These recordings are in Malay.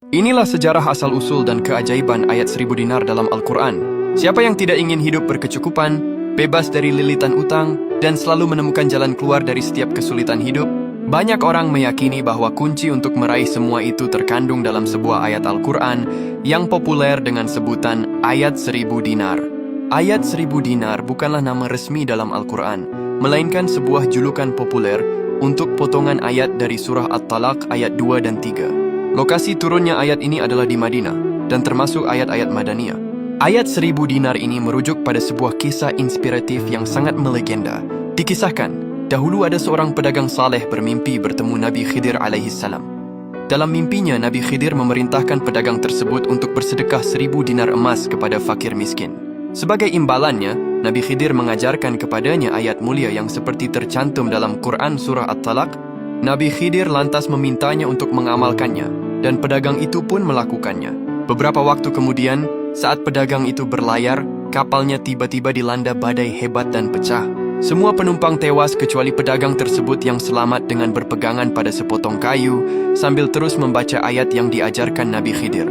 Inilah sejarah asal-usul dan keajaiban ayat 1000 dinar dalam Al-Quran. Siapa yang tidak ingin hidup berkecukupan, bebas dari lilitan utang, dan selalu menemukan jalan keluar dari setiap kesulitan hidup, banyak orang meyakini bahwa kunci untuk meraih semua itu terkandung dalam sebuah ayat Al-Quran yang populer dengan sebutan ayat 1000 dinar. Ayat 1000 dinar bukanlah nama resmi dalam Al-Quran, melainkan sebuah julukan populer untuk potongan ayat dari surah At-Talaq ayat 2 dan 3. Lokasi turunnya ayat ini adalah di Madinah, dan termasuk ayat-ayat Madaniyah. Ayat 1000 dinar ini merujuk pada sebuah kisah inspiratif yang sangat melegenda. Dikisahkan, dahulu ada seorang pedagang saleh bermimpi bertemu Nabi Khidir alaihissalam. Dalam mimpinya, Nabi Khidir memerintahkan pedagang tersebut untuk bersedekah 1000 dinar emas kepada fakir miskin. Sebagai imbalannya, Nabi Khidir mengajarkan kepadanya ayat mulia yang seperti tercantum dalam Quran surah At-Talaq. Nabi Khidir lantas memintanya untuk mengamalkannya, dan pedagang itu pun melakukannya. Beberapa waktu kemudian, saat pedagang itu berlayar, kapalnya tiba-tiba dilanda badai hebat dan pecah. Semua penumpang tewas kecuali pedagang tersebut yang selamat dengan berpegangan pada sepotong kayu, sambil terus membaca ayat yang diajarkan Nabi Khidir.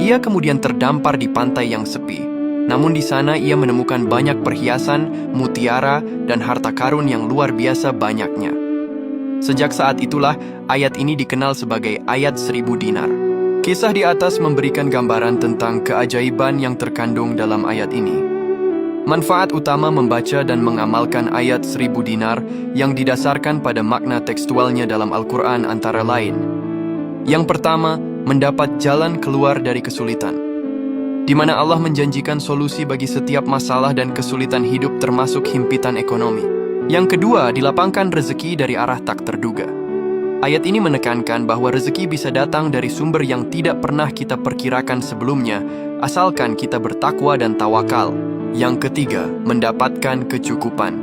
Ia kemudian terdampar di pantai yang sepi. Namun di sana ia menemukan banyak perhiasan, mutiara, dan harta karun yang luar biasa banyaknya. Sejak saat itulah, ayat ini dikenal sebagai ayat 1000 dinar. Kisah di atas memberikan gambaran tentang keajaiban yang terkandung dalam ayat ini. Manfaat utama membaca dan mengamalkan ayat 1000 dinar yang didasarkan pada makna tekstualnya dalam Al-Quran antara lain. Yang pertama, mendapat jalan keluar dari kesulitan, di mana Allah menjanjikan solusi bagi setiap masalah dan kesulitan hidup termasuk himpitan ekonomi. Yang kedua, dilapangkan rezeki dari arah tak terduga. Ayat ini menekankan bahwa rezeki bisa datang dari sumber yang tidak pernah kita perkirakan sebelumnya, asalkan kita bertakwa dan tawakal. Yang ketiga, mendapatkan kecukupan.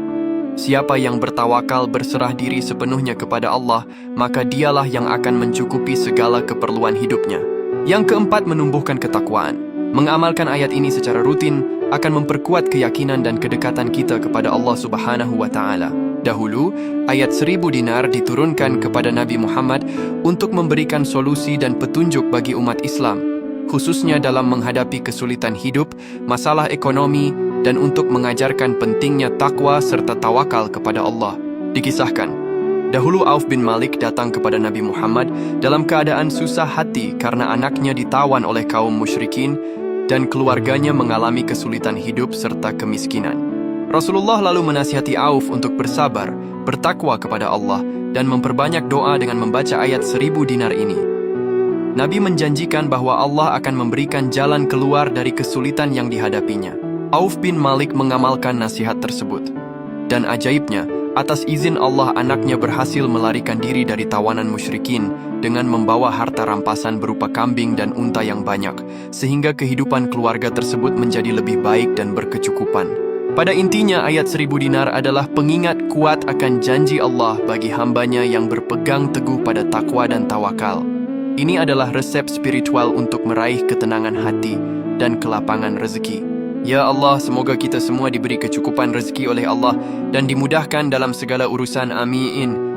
Siapa yang bertawakal berserah diri sepenuhnya kepada Allah, maka dialah yang akan mencukupi segala keperluan hidupnya. Yang keempat, menumbuhkan ketakwaan. Mengamalkan ayat ini secara rutin akan memperkuat keyakinan dan kedekatan kita kepada Allah Subhanahu wa Ta'ala. Dahulu, ayat 1000 dinar diturunkan kepada Nabi Muhammad untuk memberikan solusi dan petunjuk bagi umat Islam, khususnya dalam menghadapi kesulitan hidup, masalah ekonomi, dan untuk mengajarkan pentingnya takwa serta tawakal kepada Allah. Dikisahkan, dahulu Auf bin Malik datang kepada Nabi Muhammad dalam keadaan susah hati karena anaknya ditawan oleh kaum musyrikin dan keluarganya mengalami kesulitan hidup serta kemiskinan. Rasulullah lalu menasihati Auf untuk bersabar, bertakwa kepada Allah, dan memperbanyak doa dengan membaca ayat 1000 dinar ini. Nabi menjanjikan bahwa Allah akan memberikan jalan keluar dari kesulitan yang dihadapinya. Auf bin Malik mengamalkan nasihat tersebut. Dan ajaibnya, atas izin Allah anaknya berhasil melarikan diri dari tawanan musyrikin dengan membawa harta rampasan berupa kambing dan unta yang banyak, sehingga kehidupan keluarga tersebut menjadi lebih baik dan berkecukupan. Pada intinya, ayat 1000 dinar adalah pengingat kuat akan janji Allah bagi hambanya yang berpegang teguh pada takwa dan tawakal. Ini adalah resep spiritual untuk meraih ketenangan hati dan kelapangan rezeki. Ya Allah, semoga kita semua diberi kecukupan rezeki oleh Allah dan dimudahkan dalam segala urusan. Amin.